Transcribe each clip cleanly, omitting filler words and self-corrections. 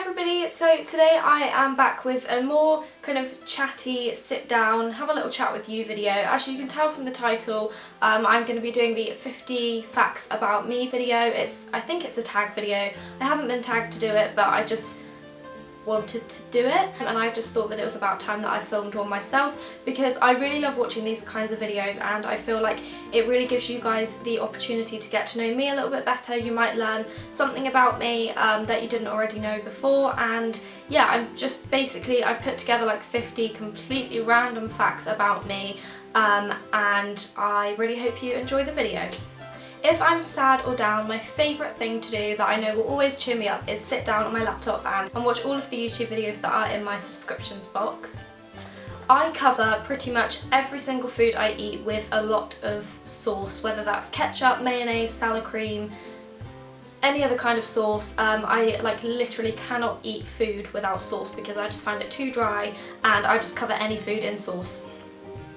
everybody, so today I am back with a more kind of chatty, sit down, have a little chat with you video. As you can tell from the title, I'm going to be doing the 50 facts about me video. I think it's a tag video. I haven't been tagged to do it, but I just wanted to do it, and I just thought that it was about time that I filmed one myself, because I really love watching these kinds of videos and I feel like it really gives you guys the opportunity to get to know me a little bit better. You might learn something about me that you didn't already know before, and yeah, I've put together like 50 completely random facts about me, and I really hope you enjoy the video. If I'm sad or down, my favourite thing to do that I know will always cheer me up is sit down on my laptop and watch all of the YouTube videos that are in my subscriptions box. I cover pretty much every single food I eat with a lot of sauce, whether that's ketchup, mayonnaise, salad cream, any other kind of sauce. I literally cannot eat food without sauce because I just find it too dry, and I just cover any food in sauce.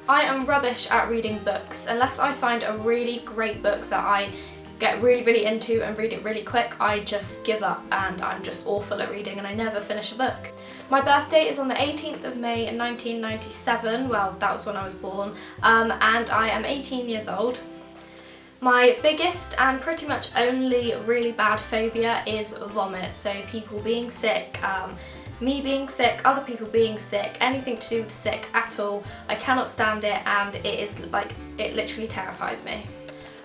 I am rubbish at reading books. Unless I find a really great book that I get really into and read it really quick, I just give up, and I'm just awful at reading and I never finish a book. My birthday is on the 18th of May in 1997, well, that was when I was born, and I am 18 years old. My biggest and pretty much only really bad phobia is vomit, so people being sick, me being sick, other people being sick, anything to do with sick at all. I cannot stand it, and it literally terrifies me.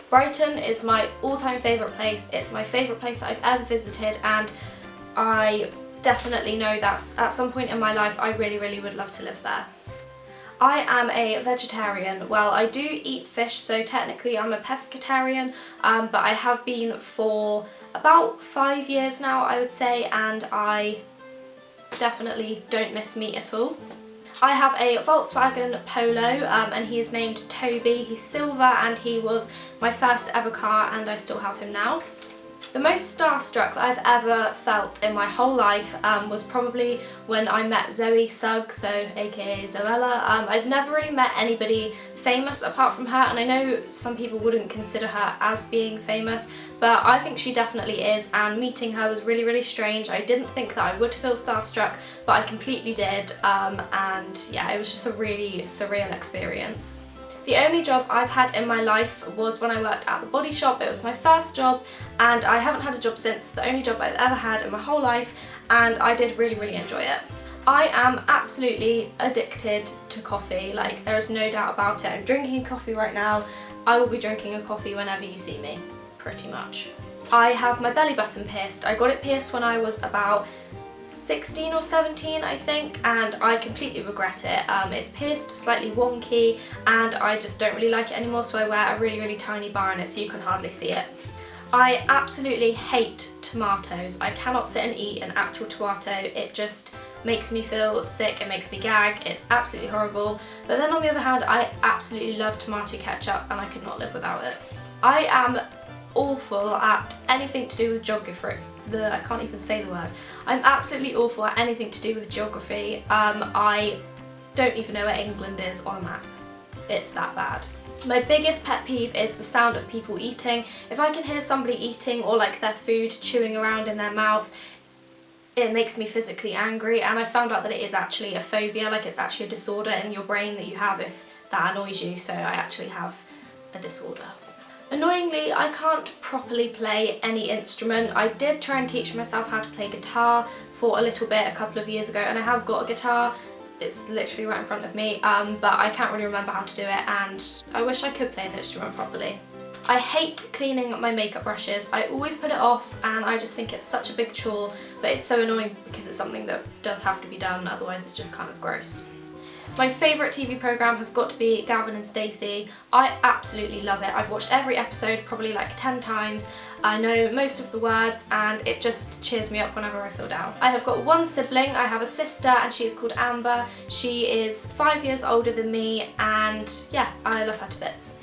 Brighton is my all-time favourite place. It's my favourite place that I've ever visited, and I definitely know that at some point in my life I really would love to live there. I am a vegetarian. Well, I do eat fish, so technically I'm a pescatarian, but I have been for about 5 years now, I would say, and I definitely don't miss meat at all. I have a Volkswagen Polo, and he is named Toby. He's silver and he was my first ever car, and I still have him now. The most starstruck that I've ever felt in my whole life was probably when I met Zoe Sugg, so aka Zoella. I've never really met anybody famous apart from her, and I know some people wouldn't consider her as being famous, but I think she definitely is, and meeting her was really strange. I didn't think that I would feel starstruck, but I completely did, and yeah, it was just a really surreal experience. The only job I've had in my life was when I worked at the body shop. It was my first job, and I haven't had a job since. It's the only job I've ever had in my whole life, and I did really enjoy it. I am absolutely addicted to coffee, like there is no doubt about it. I'm drinking coffee right now. I will be drinking a coffee whenever you see me, pretty much. I have my belly button pierced. I got it pierced when I was about 16 or 17, I think, and I completely regret it. It's pierced, slightly wonky, and I just don't really like it anymore, so I wear a really tiny bar in it so you can hardly see it. I absolutely hate tomatoes. I cannot sit and eat an actual tomato. It just makes me feel sick, it makes me gag, it's absolutely horrible. But then on the other hand, I absolutely love tomato ketchup and I could not live without it. I am awful at anything to do with geography. I can't even say the word. I'm absolutely awful at anything to do with geography. I don't even know where England is on a map. It's that bad. My biggest pet peeve is the sound of people eating. If I can hear somebody eating or like their food chewing around in their mouth, it makes me physically angry, and I found out that it is actually a phobia, like it's actually a disorder in your brain that you have if that annoys you, so I actually have a disorder. Annoyingly, I can't properly play any instrument. I did try and teach myself how to play guitar for a little bit a couple of years ago, and I have got a guitar. It's literally right in front of me, but I can't really remember how to do it, and I wish I could play an instrument properly. I hate cleaning my makeup brushes. I always put it off, and I just think it's such a big chore, but it's so annoying because it's something that does have to be done, otherwise it's just kind of gross. My favourite TV programme has got to be Gavin and Stacey. I absolutely love it. I've watched every episode probably like 10 times. I know most of the words, and it just cheers me up whenever I feel down. I have got one sibling. I have a sister, and she is called Amber. She is 5 years older than me, and yeah, I love her to bits.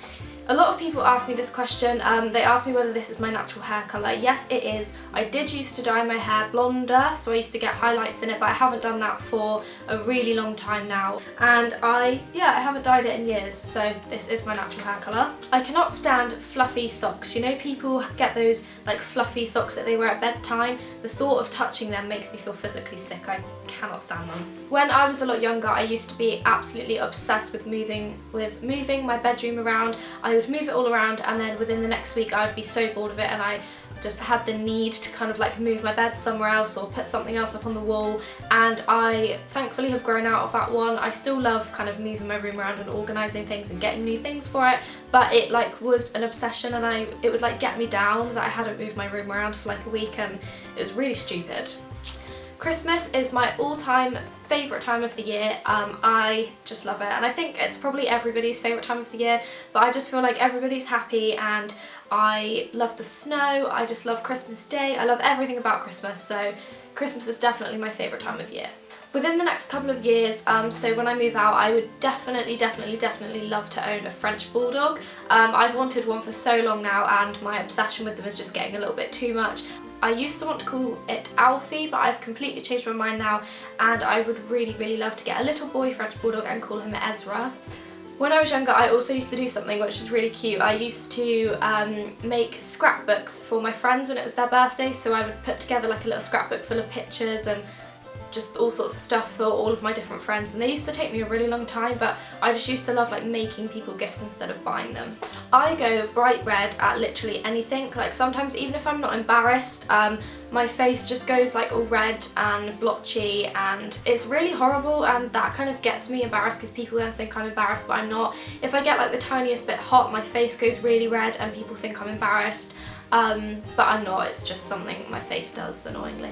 A lot of people ask me this question. They ask me whether this is my natural hair colour. Yes, it is. I did used to dye my hair blonder, so I used to get highlights in it, but I haven't done that for a really long time now. And I haven't dyed it in years, so this is my natural hair colour. I cannot stand fluffy socks. You know, people get those like fluffy socks that they wear at bedtime. The thought of touching them makes me feel physically sick. I cannot stand them. When I was a lot younger, I used to be absolutely obsessed with moving my bedroom around. I would move it all around, and then within the next week I would be so bored of it, and I just had the need to kind of like move my bed somewhere else or put something else up on the wall, and I thankfully have grown out of that one. I still love kind of moving my room around and organising things and getting new things for it, but it like was an obsession, and it would like get me down that I hadn't moved my room around for like a week, and it was really stupid. Christmas is my all-time favourite time of the year. I just love it, and I think it's probably everybody's favourite time of the year, but I just feel like everybody's happy, and I love the snow, I just love Christmas Day, I love everything about Christmas, so Christmas is definitely my favourite time of year. Within the next couple of years, so when I move out, I would definitely love to own a French Bulldog. I've wanted one for so long now, and my obsession with them is just getting a little bit too much. I used to want to call it Alfie, but I've completely changed my mind now, and I would really love to get a little boy French Bulldog and call him Ezra. When I was younger, I also used to do something which is really cute. I used to make scrapbooks for my friends when it was their birthday, so I would put together like a little scrapbook full of pictures and just all sorts of stuff for all of my different friends, and they used to take me a really long time, but I just used to love like making people gifts instead of buying them. I go bright red at literally anything. Like sometimes even if I'm not embarrassed, my face just goes like all red and blotchy, and it's really horrible, and that kind of gets me embarrassed because people then think I'm embarrassed, but I'm not. If I get like the tiniest bit hot, my face goes really red and people think I'm embarrassed, but I'm not. It's just something my face does, annoyingly.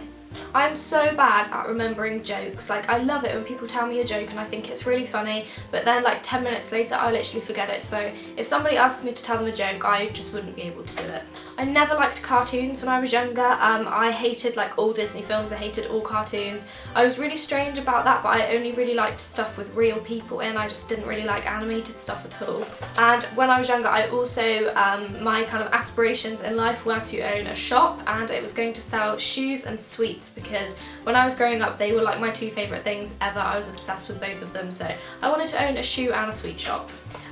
I'm so bad at remembering jokes. Like, I love it when people tell me a joke and I think it's really funny, but then like 10 minutes later I literally forget it. So if somebody asked me to tell them a joke, I just wouldn't be able to do it. I never liked cartoons when I was younger. I hated like all Disney films, I hated all cartoons. I was really strange about that, but I only really liked stuff with real people in. I just didn't really like animated stuff at all. And when I was younger, I also, my kind of aspirations in life were to own a shop, and it was going to sell shoes and sweets, because when I was growing up they were like my two favourite things ever. I was obsessed with both of them, so I wanted to own a shoe and a sweet shop.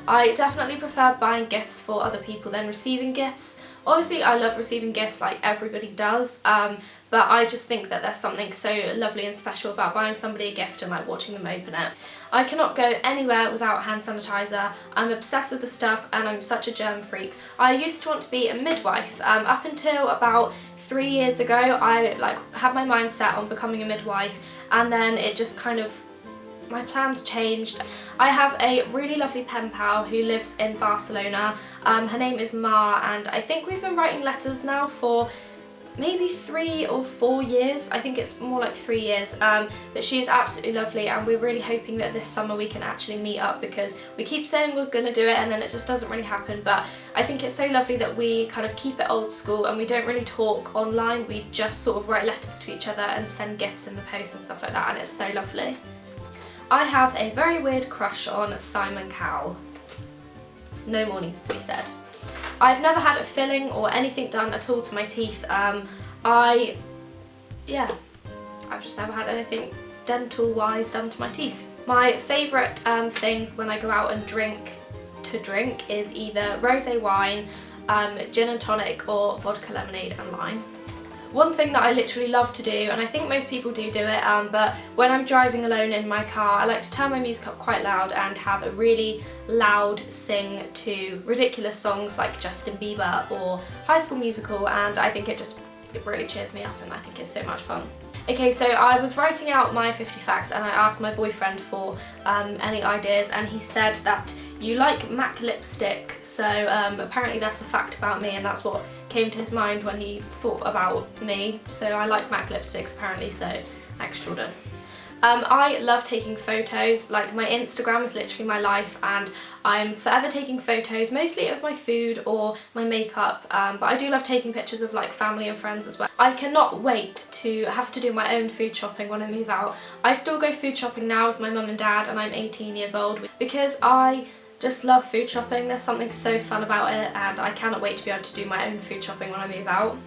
I definitely prefer buying gifts for other people than receiving gifts. Obviously I love receiving gifts like everybody does, but I just think that there's something so lovely and special about buying somebody a gift and like watching them open it. I cannot go anywhere without hand sanitizer. I'm obsessed with the stuff, and I'm such a germ freak. I used to want to be a midwife. Up until about 3 years ago, I like had my mind set on becoming a midwife, and then it just kind of, my plans changed. I have a really lovely pen pal who lives in Barcelona. Her name is Ma, and I think we've been writing letters now for maybe 3 or 4 years. I think it's more like 3 years, but she is absolutely lovely, and we're really hoping that this summer we can actually meet up, because we keep saying we're gonna do it and then it just doesn't really happen. But I think it's so lovely that we kind of keep it old school and we don't really talk online, we just sort of write letters to each other and send gifts in the post and stuff like that, and it's so lovely. I have a very weird crush on Simon Cowell. No more needs to be said. I've never had a filling or anything done at all to my teeth. I've just never had anything dental-wise done to my teeth. My favourite thing when I go out and drink is either rosé wine, gin and tonic, or vodka lemonade and lime. One thing that I literally love to do, and I think most people do it, but when I'm driving alone in my car, I like to turn my music up quite loud and have a really loud sing to ridiculous songs like Justin Bieber or High School Musical, and I think it really cheers me up, and I think it's so much fun. Okay, so I was writing out my 50 facts and I asked my boyfriend for any ideas, and he said that you like MAC lipstick, so apparently that's a fact about me, and that's what came to his mind when he thought about me. So I like MAC lipsticks apparently, so extra done. I love taking photos. Like, my Instagram is literally my life, and I'm forever taking photos, mostly of my food or my makeup, but I do love taking pictures of like family and friends as well. I cannot wait to have to do my own food shopping when I move out. I still go food shopping now with my mum and dad, and I'm 18 years old, because I Just love food shopping. There's something so fun about it, and I cannot wait to be able to do my own food shopping when I move out.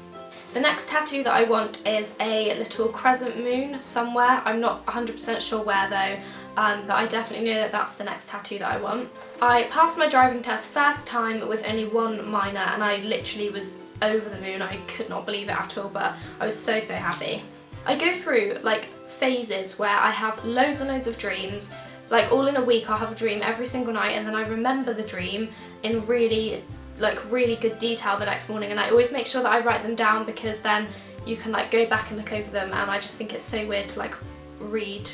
The next tattoo that I want is a little crescent moon somewhere. I'm not 100% sure where though, but I definitely know that that's the next tattoo that I want. I passed my driving test first time with only 1 minor, and I literally was over the moon. I could not believe it at all, but I was so happy. I go through like phases where I have loads and loads of dreams. Like all in a week I'll have a dream every single night, and then I remember the dream in really good detail the next morning, and I always make sure that I write them down because then you can like go back and look over them, and I just think it's so weird to like read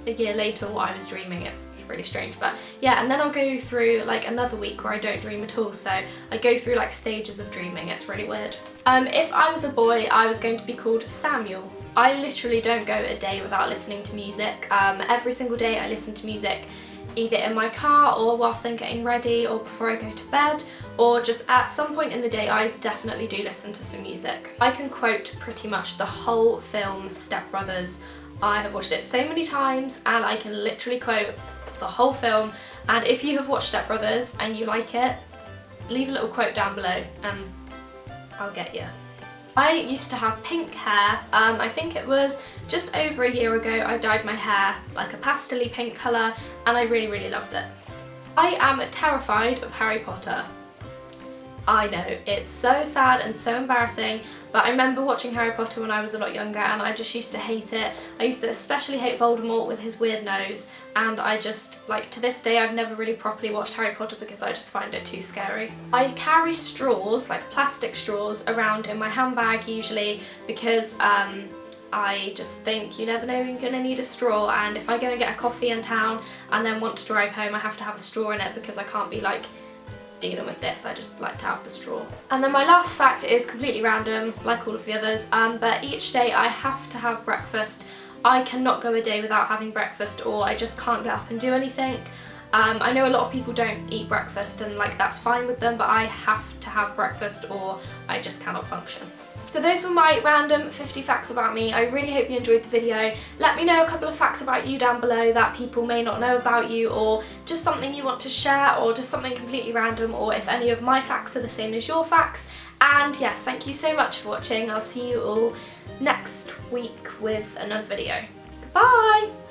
a year later what I was dreaming. It's really strange, but yeah. And then I'll go through like another week where I don't dream at all, so I go through like stages of dreaming. It's really weird. If I was a boy, I was going to be called Samuel. I literally don't go a day without listening to music. Every single day I listen to music, either in my car or whilst I'm getting ready or before I go to bed, or just at some point in the day. I definitely do listen to some music. I can quote pretty much the whole film Step Brothers. I have watched it so many times and I can literally quote the whole film, and if you have watched Step Brothers and you like it, leave a little quote down below and I'll get you. I used to have pink hair. I think it was just over a year ago I dyed my hair like a pastel-y pink colour, and I really loved it. I am terrified of Harry Potter. I know, it's so sad and so embarrassing, but I remember watching Harry Potter when I was a lot younger and I just used to hate it. I used to especially hate Voldemort with his weird nose, and I just, like, to this day I've never really properly watched Harry Potter because I just find it too scary. I carry straws, like plastic straws, around in my handbag usually because I just think you never know when you're going to need a straw, and if I go and get a coffee in town and then want to drive home, I have to have a straw in it because I can't be like dealing with this. I just like to have the straw. And then my last fact is completely random, like all of the others, but each day I have to have breakfast. I cannot go a day without having breakfast, or I just can't get up and do anything. I know a lot of people don't eat breakfast and like that's fine with them, but I have to have breakfast or I just cannot function. So those were my random 50 facts about me. I really hope you enjoyed the video. Let me know a couple of facts about you down below that people may not know about you, or just something you want to share, or just something completely random, or if any of my facts are the same as your facts. And yes, thank you so much for watching. I'll see you all next week with another video. Goodbye!